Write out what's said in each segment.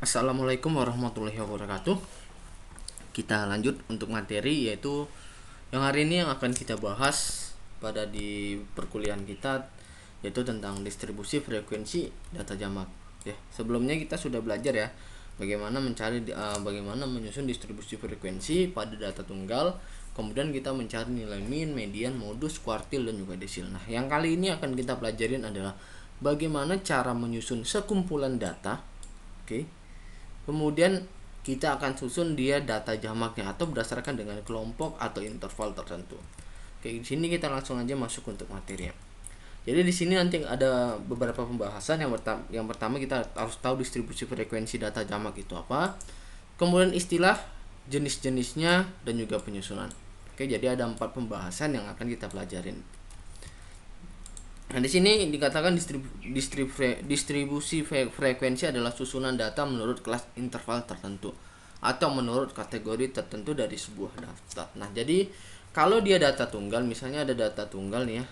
Assalamualaikum warahmatullahi wabarakatuh. Kita lanjut untuk materi, yaitu yang hari ini yang akan kita bahas pada di perkuliahan kita, yaitu tentang distribusi frekuensi data jamak. Ya, sebelumnya kita sudah belajar ya bagaimana bagaimana menyusun distribusi frekuensi pada data tunggal. Kemudian kita mencari nilai min, median, modus, kuartil, dan juga desil. Nah, yang kali ini akan kita pelajarin adalah bagaimana cara menyusun sekumpulan data. Oke. Kemudian kita akan susun dia data jamaknya atau berdasarkan dengan kelompok atau interval tertentu. Oke, di sini kita langsung aja masuk untuk materinya. Jadi di sini nanti ada beberapa pembahasan. Yang pertama kita harus tahu distribusi frekuensi data jamak itu apa. Kemudian istilah, jenis-jenisnya, dan juga penyusunan. Oke, jadi ada 4 pembahasan yang akan kita pelajarin. Nah, di sini dikatakan distribusi frekuensi adalah susunan data menurut kelas interval tertentu atau menurut kategori tertentu dari sebuah data. Nah, jadi kalau dia data tunggal, misalnya ada data tunggal nih ya,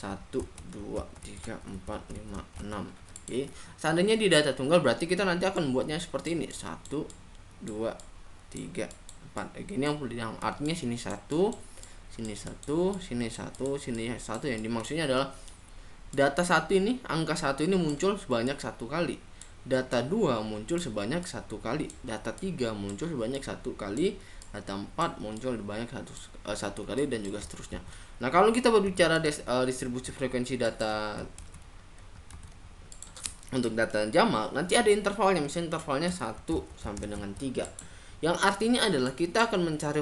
1, 2, 3, 4, 5, 6. Oke. Seandainya di data tunggal berarti kita nanti akan membuatnya seperti ini, 1, 2, 3, 4. Ini yang artinya sini 1, sini 1, sini 1, sini 1. Yang dimaksudnya adalah data 1 ini, angka 1 ini muncul sebanyak 1 kali. Data 2 muncul sebanyak 1 kali. Data 3 muncul sebanyak 1 kali. Data 4 muncul sebanyak 1 kali, dan juga seterusnya. Nah, kalau kita berbicara distribusi frekuensi data untuk data jamak, nanti ada intervalnya. Misalnya intervalnya 1 sampai dengan 3. Yang artinya adalah kita akan mencari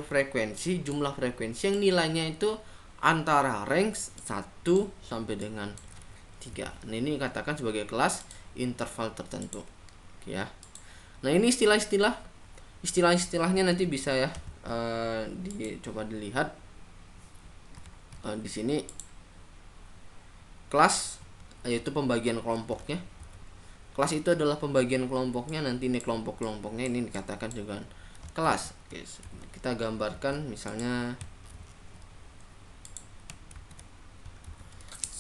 jumlah frekuensi yang nilainya itu antara range 1 sampai dengan 3. Nah, ini dikatakan sebagai kelas interval tertentu. Oke ya. Nah, ini istilahnya nanti bisa ya coba dilihat di sini kelas, yaitu pembagian kelompoknya. Kelas itu adalah pembagian kelompoknya. Nanti ini kelompok-kelompoknya ini dikatakan juga kelas. Oke, kita gambarkan misalnya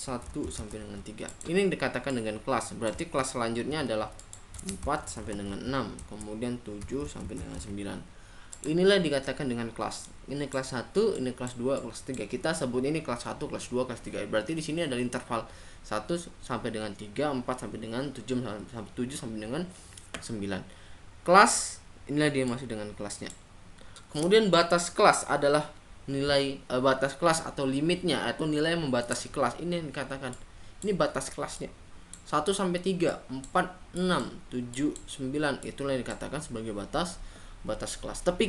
1 sampai dengan 3. Ini dikatakan dengan kelas. Berarti kelas selanjutnya adalah 4 sampai dengan 6, kemudian 7 sampai dengan 9. Inilah dikatakan dengan kelas. Ini kelas 1, ini kelas 2, kelas 3. Kita sebut ini kelas 1, kelas 2, kelas 3. Berarti di sini ada interval 1 sampai dengan 3, 4 sampai dengan 7 sampai dengan 9. Kelas inilah dia masuk dengan kelasnya. Kemudian batas kelas adalah nilai batas kelas atau limitnya, atau nilai yang membatasi kelas. Ini yang dikatakan, ini batas kelasnya. 1 sampai 3, 4, 6, 7, 9. Itulah yang dikatakan sebagai batas kelas. Tepi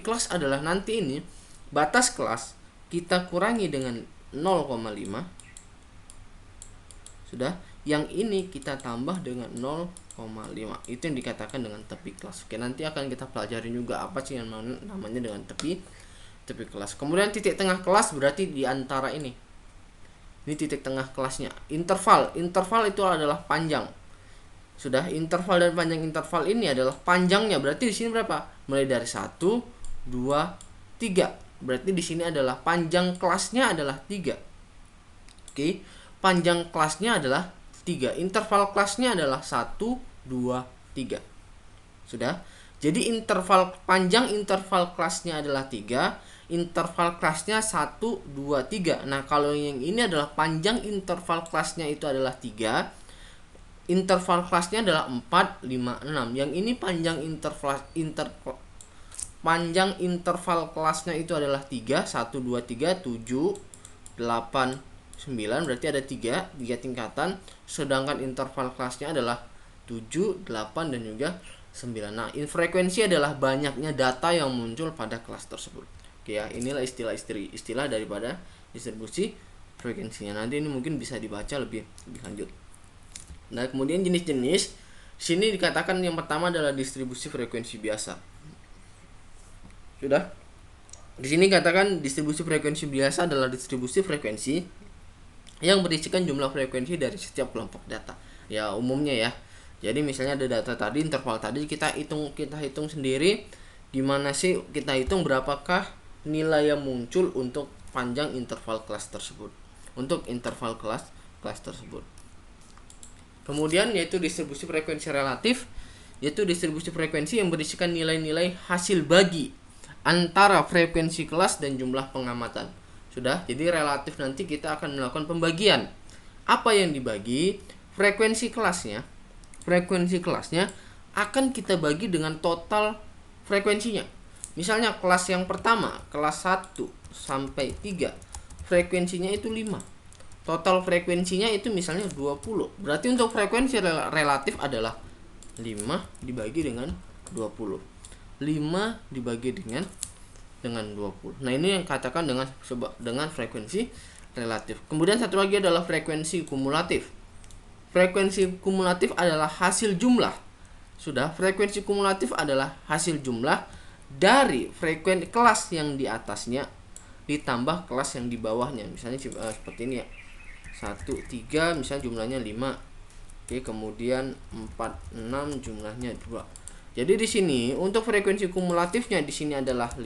kelas adalah nanti ini batas kelas kita kurangi dengan 0,5. Sudah, yang ini kita tambah dengan 0,5. Itu yang dikatakan dengan tepi kelas. Oke, nanti akan kita pelajari juga apa sih yang namanya dengan tepi kelas. Kemudian titik tengah kelas berarti di antara ini. Ini titik tengah kelasnya. Interval itu adalah panjang. Sudah, interval dan panjang interval ini adalah panjangnya. Berarti di sini berapa? Mulai dari 1, 2, 3. Berarti di sini adalah panjang kelasnya adalah 3. Oke. Panjang kelasnya adalah 3. Interval kelasnya adalah 1, 2, 3. Sudah. Jadi panjang interval kelasnya adalah 3. Interval kelasnya 1, 2, 3. Nah, kalau yang ini adalah panjang interval kelasnya itu adalah 3. Interval kelasnya adalah 4, 5, 6. Yang ini panjang interval kelasnya itu adalah 3. 1, 2, 3, 7, 8, 9. Berarti ada 3 tingkatan. Sedangkan interval kelasnya adalah 7, 8, dan juga 9. Nah, frekuensi adalah banyaknya data yang muncul pada kelas tersebut. Oke ya, inilah istilah daripada distribusi frekuensinya. Nanti ini mungkin bisa dibaca lebih lanjut. Nah, kemudian jenis-jenis sini dikatakan yang pertama adalah distribusi frekuensi biasa. Sudah? Di sini katakan distribusi frekuensi biasa adalah distribusi frekuensi yang berisikan jumlah frekuensi dari setiap kelompok data. Ya, umumnya ya. Jadi misalnya ada data tadi, interval tadi kita hitung sendiri, gimana sih kita hitung berapakah nilai yang muncul untuk panjang interval kelas tersebut. Untuk interval kelas tersebut. Kemudian yaitu distribusi frekuensi relatif. yaitu distribusi frekuensi yang berisikan nilai-nilai hasil bagi antara frekuensi kelas dan jumlah pengamatan. Sudah, jadi relatif nanti kita akan melakukan pembagian. Apa yang dibagi? Frekuensi kelasnya. Frekuensi kelasnya akan kita bagi dengan total frekuensinya. Misalnya kelas yang pertama, kelas 1 sampai 3, frekuensinya itu 5. Total frekuensinya itu misalnya 20. Berarti untuk frekuensi relatif adalah 5 dibagi dengan 20. 5 dibagi dengan 20. Nah, ini yang katakan dengan frekuensi relatif. Kemudian satu lagi adalah frekuensi kumulatif. Frekuensi kumulatif adalah hasil jumlah. Sudah, frekuensi kumulatif adalah hasil jumlah dari frekuensi kelas yang di atasnya ditambah kelas yang di bawahnya. Misalnya seperti ini ya. 1, 3 misalnya jumlahnya 5. Oke, kemudian 4, 6 jumlahnya 2. Jadi di sini untuk frekuensi kumulatifnya di sini adalah 5,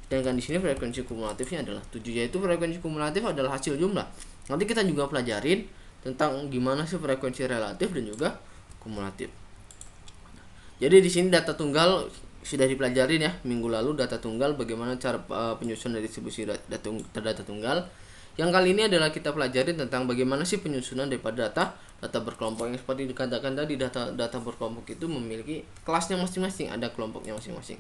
sedangkan di sini frekuensi kumulatifnya adalah 7, yaitu frekuensi kumulatif adalah hasil jumlah. Nanti kita juga pelajarin tentang gimana sih frekuensi relatif dan juga kumulatif. Jadi di sini data tunggal sudah dipelajarin ya minggu lalu, data tunggal bagaimana cara penyusunan distribusi data tunggal. Yang kali ini adalah kita pelajari tentang bagaimana sih penyusunan daripada data berkelompok, yang seperti dikatakan tadi, data berkelompok itu memiliki kelasnya masing-masing, ada kelompoknya masing-masing.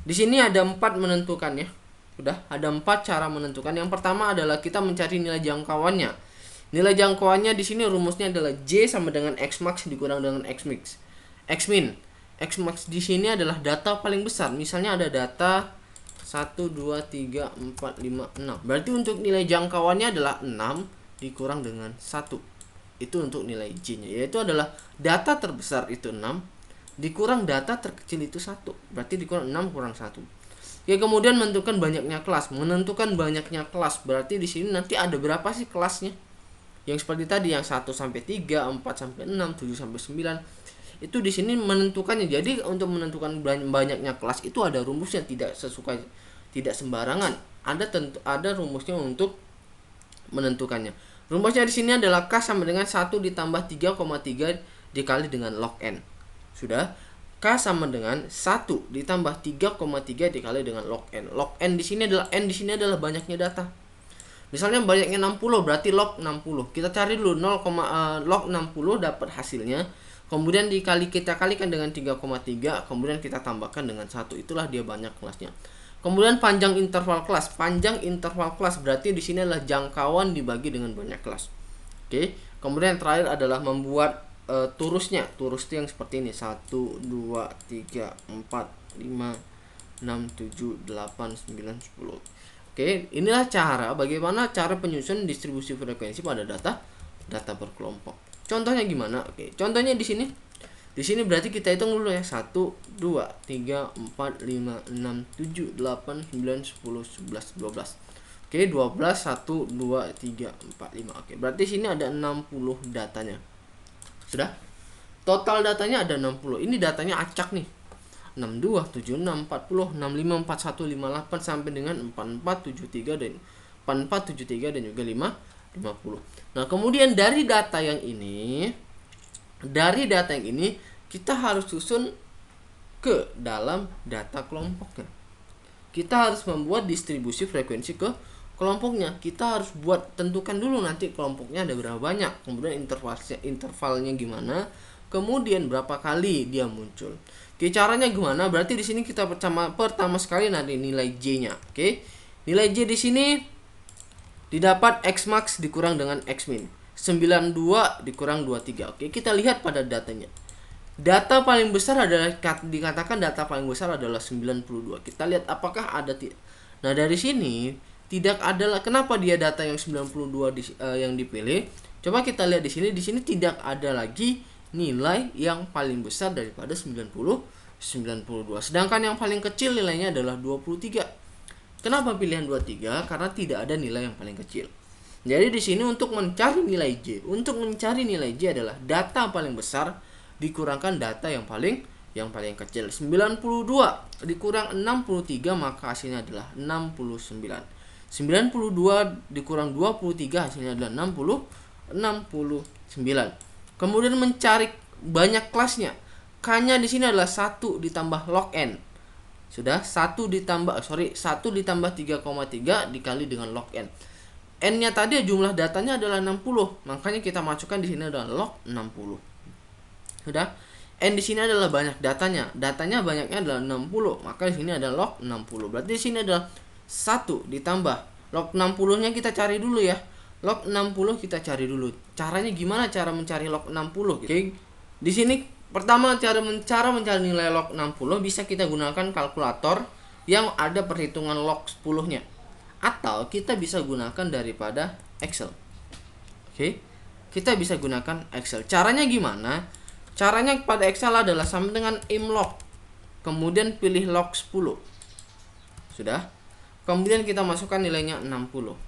Di sini ada 4 menentukannya. Sudah, ada 4 cara menentukan. Yang pertama adalah kita mencari nilai jangkauannya. Nilai jangkauannya di sini rumusnya adalah J sama dengan X max dikurang dengan X min. X max di sini adalah data paling besar. Misalnya ada data 1, 2, 3, 4, 5, 6. Berarti untuk nilai jangkauannya adalah 6 dikurang dengan 1. Itu untuk nilai J-nya, yaitu adalah data terbesar itu 6 dikurang data terkecil itu 1. Berarti dikurang 6 kurang 1. Ya, kemudian menentukan banyaknya kelas. Menentukan banyaknya kelas berarti di sini nanti ada berapa sih kelasnya? Yang seperti tadi yang 1 sampai 3, 4 sampai 6, 7 sampai 9. Itu di sini menentukannya. Jadi untuk menentukan banyaknya kelas itu ada rumusnya, tidak sembarangan. Ada rumusnya untuk menentukannya. Rumusnya di sini adalah K sama dengan 1 ditambah 3,3 dikali dengan log N. Sudah, K sama dengan 1 ditambah 3,3 dikali dengan log N. Log N di sini adalah banyaknya data. Misalnya banyaknya 60 berarti log 60. Kita cari dulu log 60 dapat hasilnya. Kemudian kita kalikan dengan 3,3, kemudian kita tambahkan dengan 1. Itulah dia banyak kelasnya. Kemudian panjang interval kelas. Panjang interval kelas berarti di sini adalah jangkauan dibagi dengan banyak kelas. Oke. Kemudian yang terakhir adalah membuat turusnya. Turus itu yang seperti ini. 1, 2, 3, 4, 5, 6, 7, 8, 9, 10. Oke, inilah bagaimana cara penyusunan distribusi frekuensi pada data berkelompok. Contohnya gimana? Oke, contohnya di sini. Di sini berarti kita hitung dulu ya. 1, 2, 3, 4, 5, 6, 7, 8, 9, 10, 11, 12. Oke, 12, 1, 2, 3, 4, 5. Oke, berarti sini ada 60 datanya. Sudah? Total datanya ada 60. Ini datanya acak nih. 62, 76, 40, 65, 41, 58 sampai dengan 44, 73 dan 44, 73 dan juga 50. Nah, kemudian dari data yang ini kita harus susun ke dalam data kelompoknya. Kita harus membuat distribusi frekuensi ke kelompoknya. Kita harus tentukan dulu nanti kelompoknya ada berapa banyak, kemudian intervalnya gimana, kemudian berapa kali dia muncul. Oke, caranya gimana? Berarti di sini kita pertama sekali nanti nilai J-nya. Oke. Nilai J di sini didapat X max dikurang dengan X min. 92 dikurang 23. Oke, kita lihat pada datanya. Data paling besar dikatakan data paling besar adalah 92. Kita lihat apakah ada tidak. Nah, dari sini tidak ada. Kenapa dia data yang 92 yang dipilih? Coba kita lihat di sini. Di sini tidak ada lagi nilai yang paling besar daripada 92. Sedangkan yang paling kecil nilainya adalah 23. Kenapa pilihan 23? Karena tidak ada nilai yang paling kecil. Jadi di sini untuk mencari nilai J adalah data paling besar dikurangkan data yang paling kecil. 92 dikurang 63 maka hasilnya adalah 69. 92 dikurang 23 hasilnya adalah 69. Kemudian mencari banyak kelasnya. K-nya di sini adalah 1 ditambah log N. Sudah, 1 ditambah 3,3 dikali dengan log N. N-nya tadi jumlah datanya adalah 60, makanya kita masukkan di sini adalah log 60. Sudah. N di sini adalah banyak datanya. Datanya banyaknya adalah 60, maka di sini ada log 60. Berarti di sini adalah 1 ditambah log 60-nya kita cari dulu ya. Log 60 kita cari dulu. Caranya gimana cara mencari log 60? Oke. Di sini pertama cara mencari nilai log 60 bisa kita gunakan kalkulator yang ada perhitungan log 10-nya. Atau kita bisa gunakan daripada Excel. Oke. Kita bisa gunakan Excel. Caranya gimana? Caranya pada Excel adalah sama dengan imlog. Kemudian pilih log 10. Sudah. Kemudian kita masukkan nilainya 60.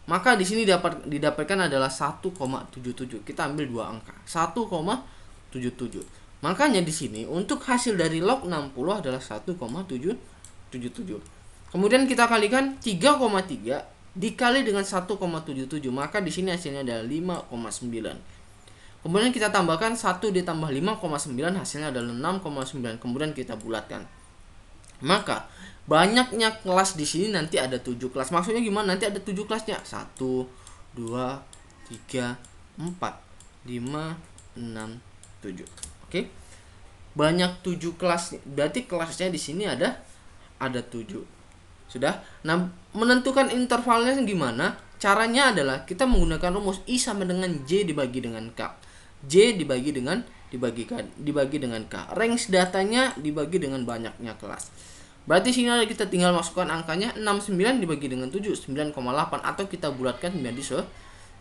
Maka di sini didapatkan adalah 1,77. Kita ambil dua angka. 1,77. Makanya di sini untuk hasil dari log 60 adalah 1,77. Kemudian kita kalikan 3,3 dikali dengan 1,77. Maka di sini hasilnya adalah 5,9. Kemudian kita tambahkan 1 ditambah 5,9 hasilnya adalah 6,9. Kemudian kita bulatkan. Maka banyaknya kelas di sini nanti ada 7 kelas. Maksudnya gimana? Nanti ada 7 kelasnya. 1 2 3 4 5 6 7. Oke. Banyak 7 kelas. Berarti kelasnya di sini ada 7. Sudah? Nah, menentukan intervalnya gimana? Caranya adalah kita menggunakan rumus I sama dengan J dibagi dengan K. J dibagi dengan K. Range datanya dibagi dengan banyaknya kelas. Berarti sini kita tinggal masukkan angkanya 69 dibagi dengan 7, 9,8, atau kita bulatkan menjadi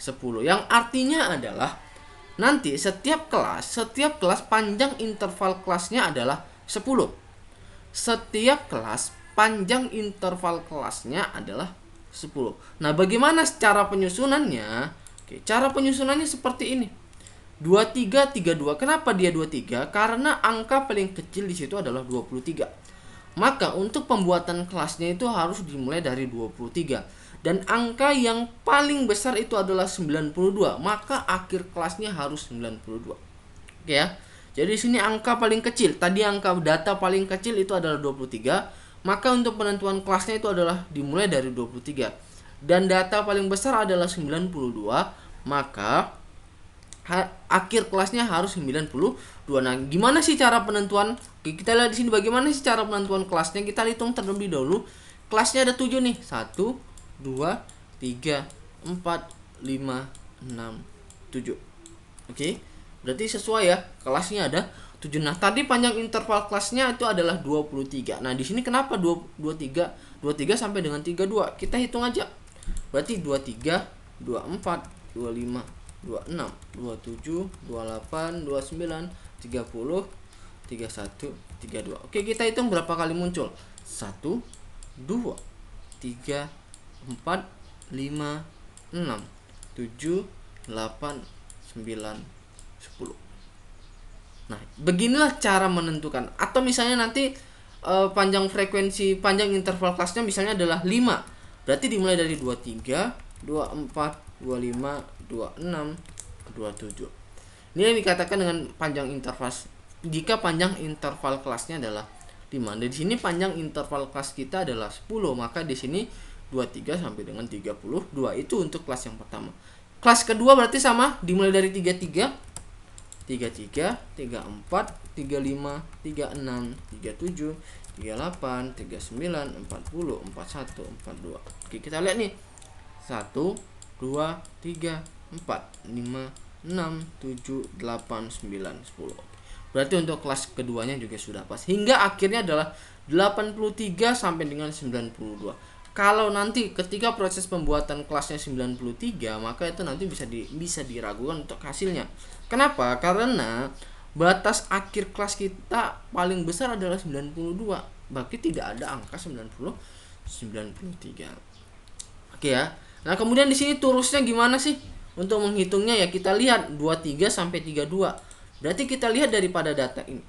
10. Yang artinya adalah nanti setiap kelas panjang interval kelasnya adalah 10. Setiap kelas panjang interval kelasnya adalah 10. Nah, bagaimana cara penyusunannya? Oke, cara penyusunannya seperti ini. 23 32. Kenapa dia 23? Karena angka paling kecil di situ adalah 23. Maka untuk pembuatan kelasnya itu harus dimulai dari 23. Dan angka yang paling besar itu adalah 92. Maka akhir kelasnya harus 92. Oke ya. Jadi di sini angka paling kecil. Tadi angka data paling kecil itu adalah 23. Maka untuk penentuan kelasnya itu adalah dimulai dari 23. Dan data paling besar adalah 92. Maka akhir kelasnya harus 92. Nah, gimana sih cara penentuan? Kita lihat di sini bagaimana sih cara penentuan kelasnya. Kita hitung terlebih dahulu. Kelasnya ada 7 nih. 1 2 3 4 5 6 7. Oke. Berarti sesuai ya. Kelasnya ada 7. Nah, tadi panjang interval kelasnya itu adalah 23. Nah, di sini kenapa 23 sampai dengan 32? Kita hitung aja. Berarti 23 24 25 26 27 28 29 30 31 32. Oke, kita hitung berapa kali muncul. 1 2 3 4 5 6 7 8 9 10. Nah, beginilah cara menentukan. Atau misalnya nanti panjang interval kelasnya misalnya adalah 5. Berarti dimulai dari 23 24 25 26 27. Ini yang dikatakan dengan panjang interval. Jika panjang interval kelasnya adalah 5. Dan di sini panjang interval kelas kita adalah 10, maka di sini 23 sampai dengan 32 itu untuk kelas yang pertama. Kelas kedua berarti sama, dimulai dari 33 34 35 36 37 38 39 40 41 42. Oke, kita lihat nih. 1 2 3 4 5 6 7 8 9 10. Berarti untuk kelas keduanya juga sudah pas. Hingga akhirnya adalah 83 sampai dengan 92. Kalau nanti ketika proses pembuatan kelasnya 93, maka itu nanti bisa diragukan untuk hasilnya. Kenapa? Karena batas akhir kelas kita paling besar adalah 92. Berarti tidak ada angka 93. Oke ya. Nah, kemudian di sini turusnya gimana sih? Untuk menghitungnya ya kita lihat 23 sampai 32. Berarti kita lihat daripada data ini.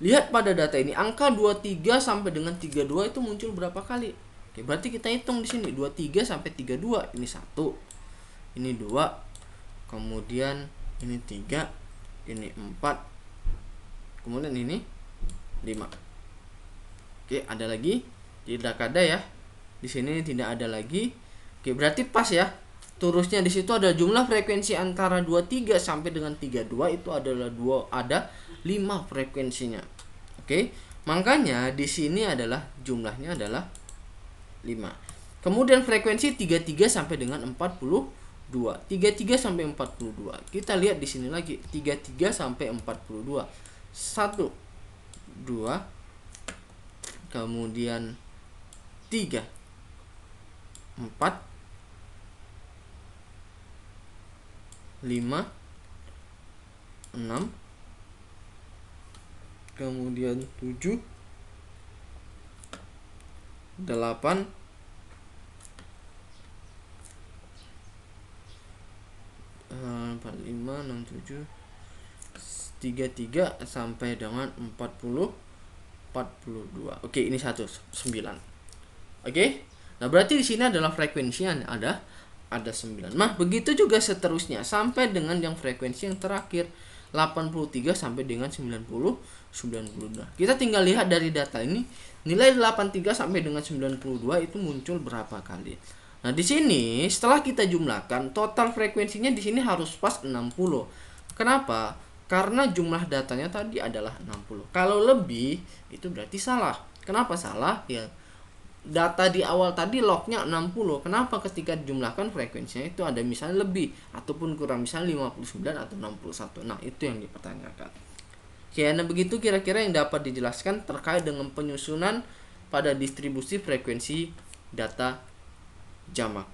Lihat pada data ini angka 23 sampai dengan 32 itu muncul berapa kali? Oke, berarti kita hitung di sini 23 sampai 32. Ini 1. Ini 2. Kemudian ini 3, ini 4. kemudian ini 5. Oke, ada lagi tidak ada ya, di sini tidak ada lagi. Oke, berarti pas ya. Terusnya di situ ada jumlah frekuensi antara 23 sampai dengan 32 itu adalah ada 5 frekuensinya. Oke, makanya di sini adalah jumlahnya adalah 5. Kemudian frekuensi 33 sampai dengan 42. 33 sampai 42. Kita lihat di sini lagi 33 sampai 42. 1 2 kemudian 3 4 5 6 kemudian 7 8 4 5 6 7 33 sampai dengan 42. Oke, ini 9. Oke. Nah, berarti di sini adalah frekuensi yang ada 9. Nah, begitu juga seterusnya sampai dengan yang frekuensi yang terakhir 83 sampai dengan 90. Kita tinggal lihat dari data ini, nilai 83 sampai dengan 92 itu muncul berapa kali. Nah, di sini setelah kita jumlahkan total frekuensinya di sini harus pas 60. Kenapa? Karena jumlah datanya tadi adalah 60. Kalau lebih itu berarti salah. Kenapa salah? Ya, data di awal tadi lognya 60. Kenapa ketika dijumlahkan frekuensinya itu ada misalnya lebih ataupun kurang, misalnya 59 atau 61. Nah, itu yang dipertanyakan. Oke, nah begitu kira-kira yang dapat dijelaskan terkait dengan penyusunan pada distribusi frekuensi data jamak.